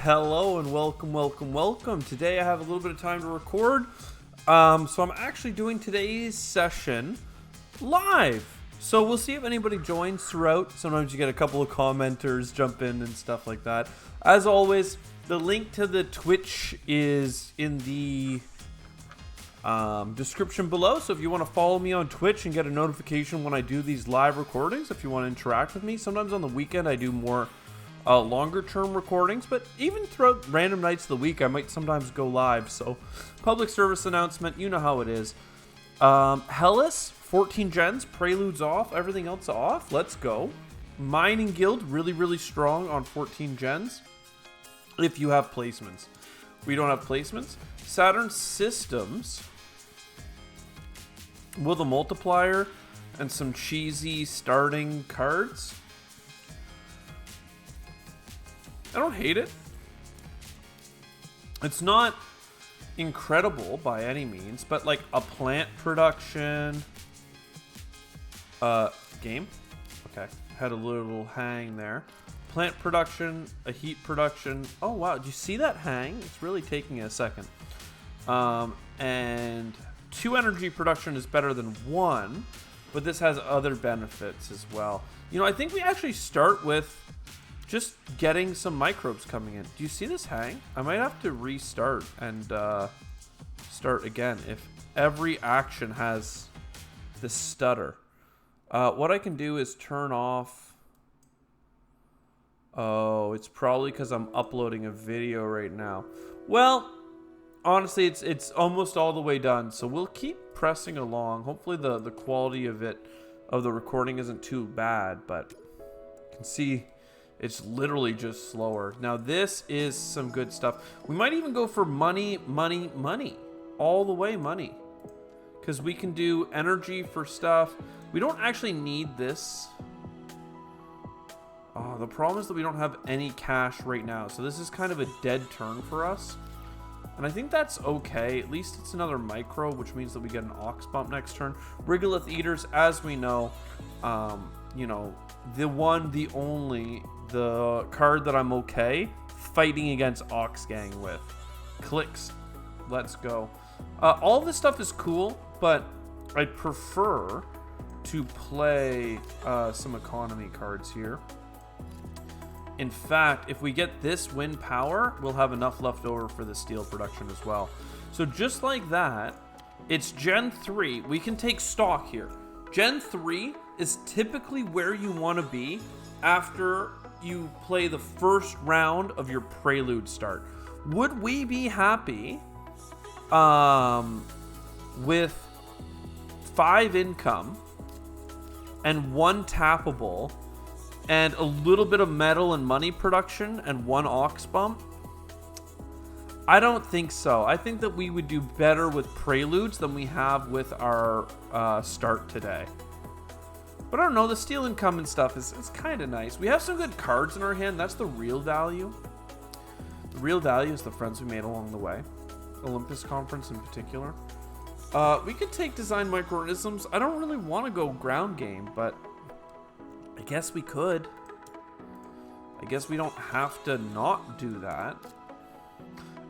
Hello and welcome. Today I have a little bit of time to record. So I'm actually doing today's session live. So we'll see if anybody joins throughout. Sometimes you get a couple of commenters jump in and stuff like that. As always, the link to the Twitch is in the description below. So if you want to follow me on Twitch and get a notification when I do these live recordings, if you want to interact with me, sometimes on the weekend I do more longer term recordings, but even throughout random nights of the week I might sometimes go live. So public service announcement, you know how it is. Hellas 14 gens, preludes off, everything else off. Let's go. Mining guild really strong on 14 gens if you have placements. We don't have placements. Saturn systems with a multiplier and some cheesy starting cards. I don't hate it. It's not incredible by any means, but like a plant production game. Okay, had a little hang there. Plant production, a heat production. Oh wow, do you see that hang? It's really taking a second. And 2 energy production is better than 1, but this has other benefits as well. You know, I think we actually start with just getting some microbes coming in. Do you see this hang? I might have to restart and start again if every action has this stutter. What I can do is turn off. Oh, it's probably because I'm uploading a video right now. Well, honestly, it's almost all the way done, so we'll keep pressing along. Hopefully the quality of the recording isn't too bad, but you can see it's literally just slower. Now this is some good stuff. We might even go for money. All the way money. Because we can do energy for stuff. We don't actually need this. Oh, the problem is that we don't have any cash right now. So this is kind of a dead turn for us. And I think that's okay. At least it's another micro, which means that we get an ox bump next turn. Regolith Eaters, as we know, you know, the one, the only, the card that I'm okay fighting against Ox Gang with. Clicks. Let's go. All this stuff is cool, but I'd prefer to play some economy cards here. In fact, if we get this wind power, we'll have enough left over for the steel production as well. So just like that, it's Gen 3. We can take stock here. Gen 3 is typically where you want to be after you play the first round of your prelude start. Would we be happy with 5 income and 1 tappable and a little bit of metal and money production and 1 ox bump? I don't think so. I think that we would do better with preludes than we have with our start today. But I don't know, the steel income and stuff is kind of nice. We have some good cards in our hand. That's the real value. The real value is the friends we made along the way. Olympus Conference in particular. We could take design microorganisms. I don't really want to go ground game, but I guess we could. I guess we don't have to not do that.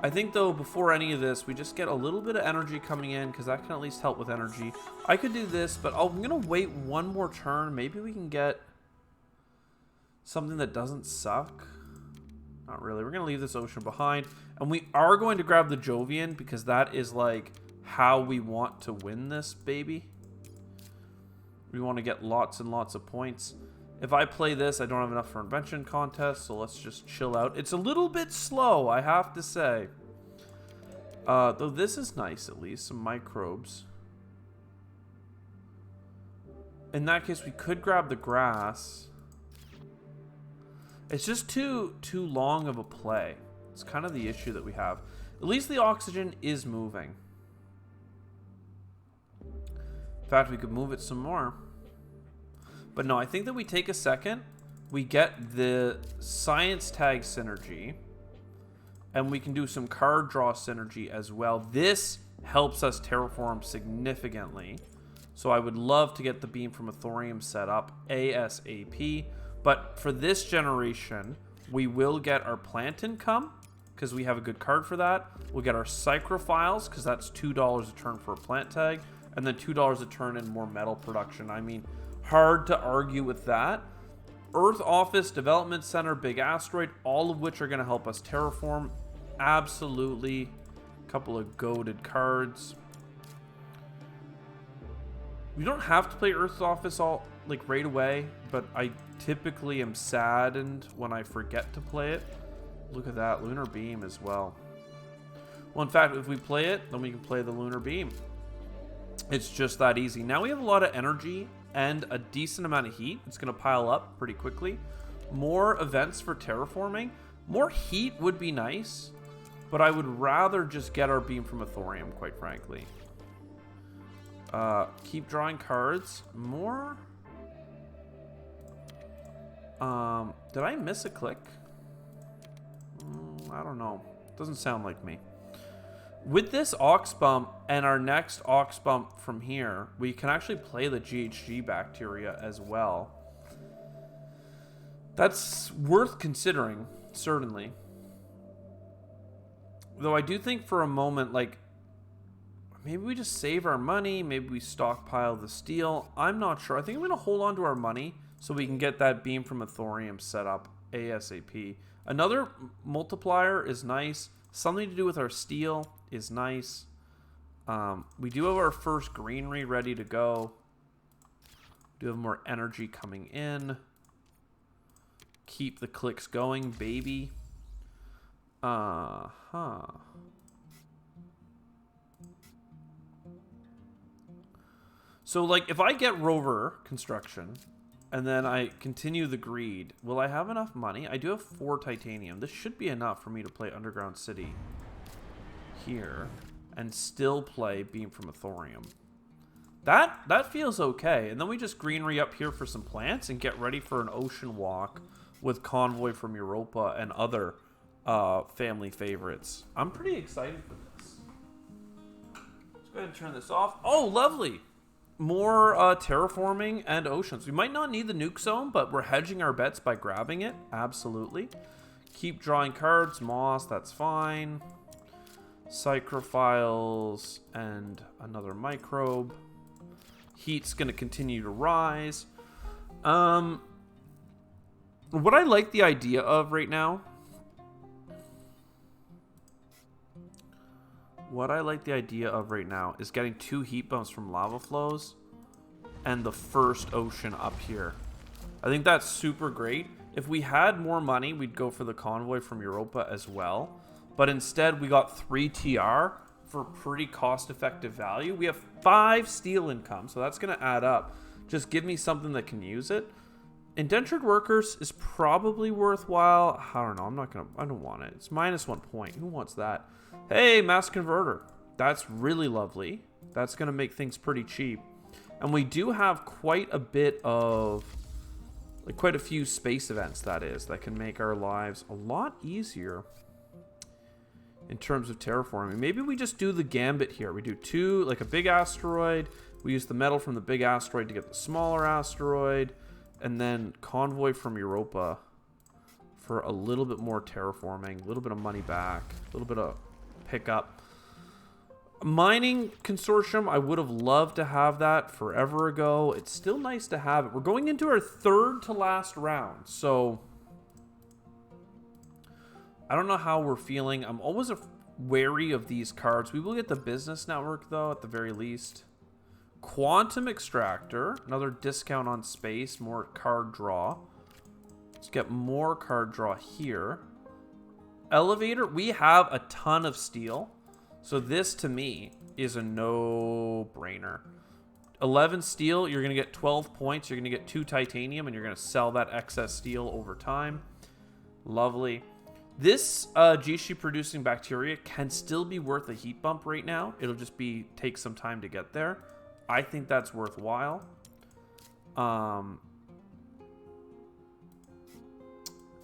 I think, though, before any of this, we just get a little bit of energy coming in, because that can at least help with energy. I could do this, but I'm going to wait one more turn. Maybe we can get something that doesn't suck. Not really. We're going to leave this ocean behind. And we are going to grab the Jovian, because that is, like, how we want to win this, baby. We want to get lots and lots of points. If I play this, I don't have enough for invention contest, so let's just chill out. It's a little bit slow, I have to say. Though this is nice, at least. Some microbes. In that case, we could grab the grass. It's just too long of a play. It's kind of the issue that we have. At least the oxygen is moving. In fact, we could move it some more. But no, I think that we take a second, we get the science tag synergy, and we can do some card draw synergy as well. This helps us terraform significantly. So I would love to get the beam from a thorium set up ASAP. But for this generation, We will get our plant income, because we have a good card for that. We'll get our Psychrophiles, because that's $2 a turn for a plant tag. And then $2 a turn in more metal production. I mean, hard to argue with that. Earth Office, Development Center, Big Asteroid, all of which are going to help us terraform. Absolutely. A couple of goated cards. We don't have to play Earth's Office all like right away, but I typically am saddened when I forget to play it. Look at that, Lunar Beam as well. Well, in fact, if we play it, then we can play the Lunar Beam. It's just that easy. Now we have a lot of energy and a decent amount of heat. It's going to pile up pretty quickly. More events for terraforming. More heat would be nice, but I would rather just get our beam from a thorium, quite frankly. Keep drawing cards. More. Did I miss a click? I don't know. Doesn't sound like me. With this Aux Bump and our next Aux Bump from here, we can actually play the GHG bacteria as well. That's worth considering, certainly. Though I do think for a moment, like, maybe we just save our money, maybe we stockpile the steel. I'm not sure. I think I'm going to hold on to our money so we can get that beam from a thorium set up ASAP. Another multiplier is nice. Something to do with our steel is nice. We do have our first greenery ready to go. We do have more energy coming in. Keep the clicks going, baby. So, like, if I get rover construction and then I continue the greed, will I have enough money? I do have 4 titanium. This should be enough for me to play Underground City here and still play Beam from a Thorium. That feels okay. And then we just greenery up here for some plants and get ready for an ocean walk with Convoy from Europa and other family favorites. I'm pretty excited for this. Let's go ahead and turn this off. Oh, lovely. More terraforming and oceans. We might not need the nuke zone, but we're hedging our bets by grabbing it. Absolutely. Keep drawing cards. Moss, that's fine. Psychrophiles and another microbe. Heat's going to continue to rise. What I like the idea of right now... is getting 2 heat bumps from lava flows and the first ocean up here. I think that's super great. If we had more money, we'd go for the Convoy from Europa as well. But instead, we got 3 TR for pretty cost-effective value. We have 5 steel income, so that's going to add up. Just give me something that can use it. Indentured Workers is probably worthwhile. I don't know. I don't want it. It's -1 point. Who wants that? Hey, Mass Converter. That's really lovely. That's going to make things pretty cheap. And we do have quite a bit of... like, quite a few space events, that is, that can make our lives a lot easier in terms of terraforming. Maybe we just do the gambit here. We do 2, like a big asteroid. We use the metal from the big asteroid to get the smaller asteroid. And then Convoy from Europa for a little bit more terraforming, a little bit of money back, a little bit of pickup. Mining Consortium, I would have loved to have that forever ago. It's still nice to have it. We're going into our 3rd to last round, so I don't know how we're feeling. I'm always wary of these cards. We will get the Business Network, though, at the very least. Quantum Extractor, another discount on space, more card draw. Let's get more card draw here. Elevator, we have a ton of steel. So this, to me, is a no-brainer. 11 steel, you're going to get 12 points. You're going to get 2 titanium, and you're going to sell that excess steel over time. Lovely. This GC-producing bacteria can still be worth a heat bump right now. It'll just take some time to get there. I think that's worthwhile.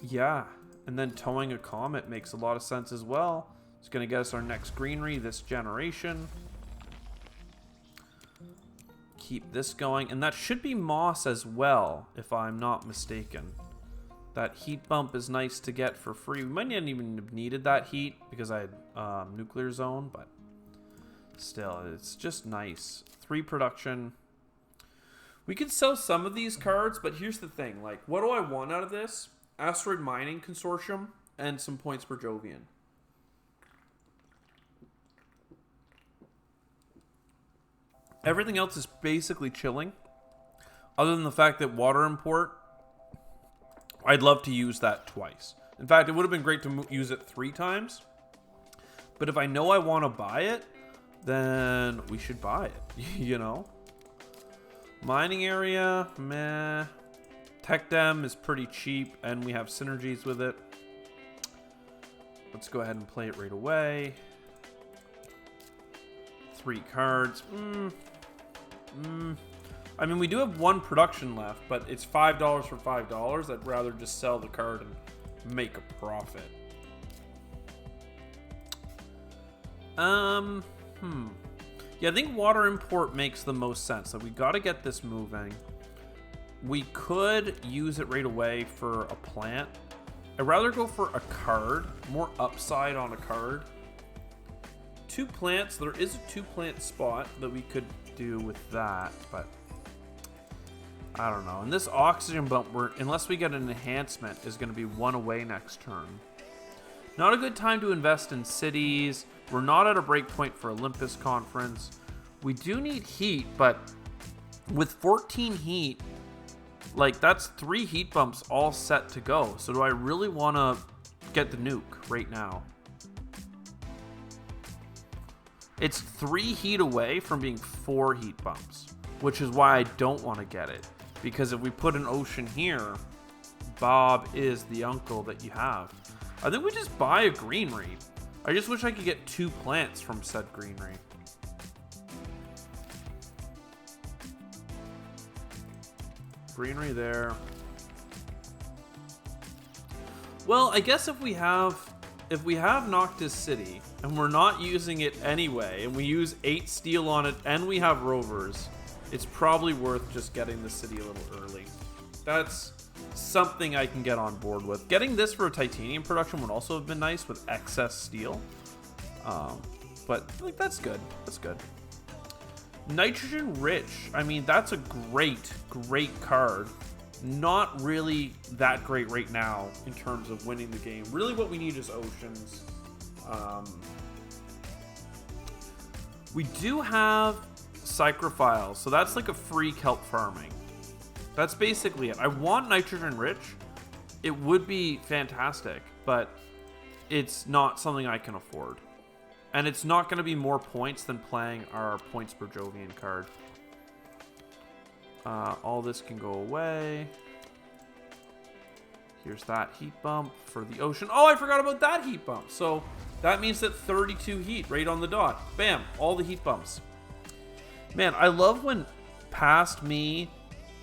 Yeah. And then towing a comet makes a lot of sense as well. It's going to get us our next greenery this generation. Keep this going. And that should be moss as well, if I'm not mistaken. That heat bump is nice to get for free. We might not even have needed that heat because I had nuclear zone, but still, it's just nice. 3 production. We could sell some of these cards, but here's the thing. Like, what do I want out of this? Asteroid Mining Consortium and some points per Jovian. Everything else is basically chilling. Other than the fact that water import, I'd love to use that twice. In fact, it would have been great to use it 3 times. But if I know I want to buy it, then we should buy it, you know? Mining area, meh. Tech Dem is pretty cheap, and we have synergies with it. Let's go ahead and play it right away. 3 cards. I mean, we do have 1 production left, but it's $5 for $5. I'd rather just sell the card and make a profit. Yeah, I think water import makes the most sense. So we got to get this moving. We could use it right away for a plant. I'd rather go for a card. More upside on a card. 2 plants. There is a 2-plant spot that we could do with that, but I don't know. And this oxygen bump, unless we get an enhancement, is going to be 1 away next turn. Not a good time to invest in cities. We're not at a break point for Olympus Conference. We do need heat, but with 14 heat, like, that's 3 heat bumps all set to go. So do I really want to get the nuke right now? It's 3 heat away from being 4 heat bumps, which is why I don't want to get it. Because if we put an ocean here, Bob is the uncle that you have. I think we just buy a greenery. I just wish I could get 2 plants from said greenery. Greenery there. Well, I guess if we have Noctis City and we're not using it anyway, and we use 8 steel on it and we have rovers, it's probably worth just getting the city a little early. That's something I can get on board with. Getting this for a titanium production would also have been nice with excess steel. But like, that's good. That's good. Nitrogen rich. I mean, that's a great card. Not really that great right now in terms of winning the game. Really what we need is oceans. We do have Psychrophiles, so that's like a free kelp farming. That's basically it. I want nitrogen rich. It would be fantastic, but it's not something I can afford. And it's not going to be more points than playing our points per Jovian card. All this can go away. Here's that heat bump for the ocean. Oh, I forgot about that heat bump. So that means that 32 heat right on the dot. Bam, all the heat bumps. Man, I love when past me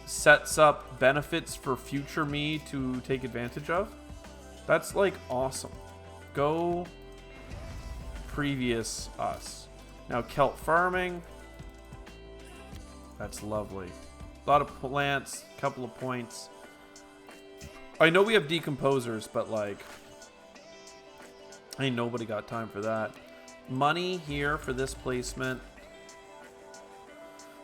sets up benefits for future me to take advantage of. That's like awesome. Go previous us. Now kelp farming. That's lovely. A lot of plants, a couple of points. I know we have decomposers, but like, ain't nobody got time for that. Money here for this placement.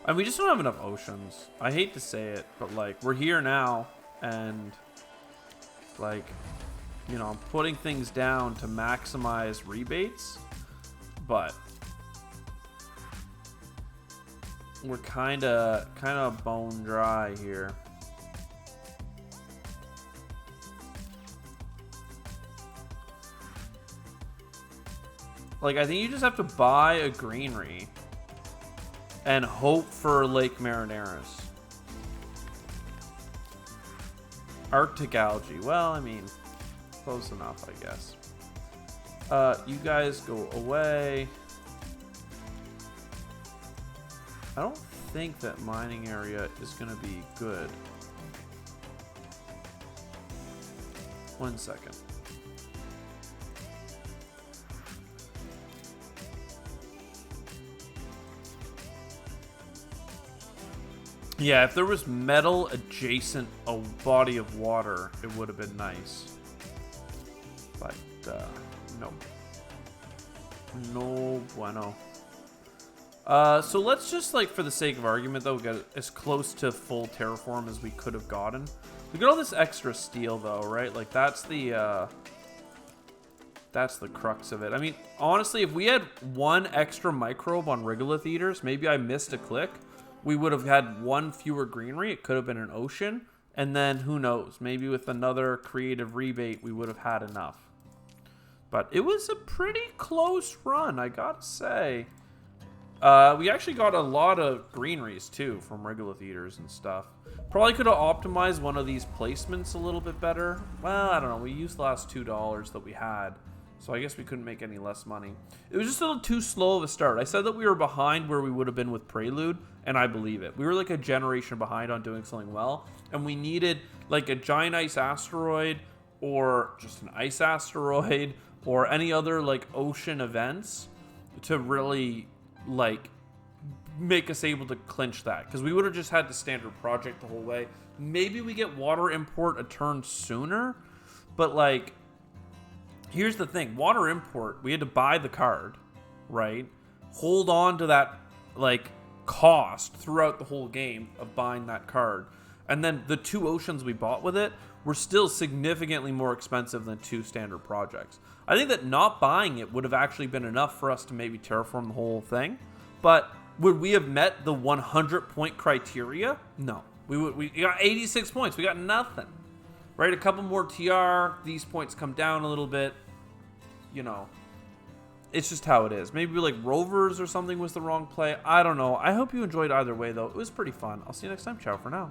And we just don't have enough oceans. I hate to say it, but like, we're here now, and like, you know, I'm putting things down to maximize rebates, but we're kind of bone dry here. Like, I think you just have to buy a greenery and hope for Lake Marineris. Arctic algae. Well, I mean, close enough, I guess. You guys go away. I don't think that mining area is going to be good. 1 second. Yeah, if there was metal adjacent a body of water, it would have been nice. But, no. No bueno. So let's just, like, for the sake of argument, though, get as close to full terraform as we could have gotten. We got all this extra steel, though, right? Like, that's the crux of it. I mean, honestly, if we had one extra microbe on regolith eaters, maybe I missed a click, we would have had one fewer greenery. It could have been an ocean. And then, who knows? Maybe with another creative rebate, we would have had enough. But it was a pretty close run, I gotta say. We actually got a lot of greeneries, too, from regolith eaters and stuff. Probably could have optimized one of these placements a little bit better. Well, I don't know. We used the last $2 that we had, so I guess we couldn't make any less money. It was just a little too slow of a start. I said that we were behind where we would have been with Prelude, and I believe it. We were like a generation behind on doing something well, and we needed like a giant ice asteroid or just an ice asteroid or any other like ocean events to really like make us able to clinch that, because we would have just had the standard project the whole way. Maybe we get water import a turn sooner, but like here's the thing, water import, we had to buy the card, right? Hold on to that like cost throughout the whole game of buying that card, and then the 2 oceans we bought with it were still significantly more expensive than 2 standard projects. I think that not buying it would have actually been enough for us to maybe terraform the whole thing, but would we have met the 100 point criteria? No. We got 86 points. We got nothing. Right? A couple more TR. These points come down a little bit. You know. It's just how it is. Maybe like Rovers or something was the wrong play. I don't know. I hope you enjoyed either way, though. It was pretty fun. I'll see you next time. Ciao for now.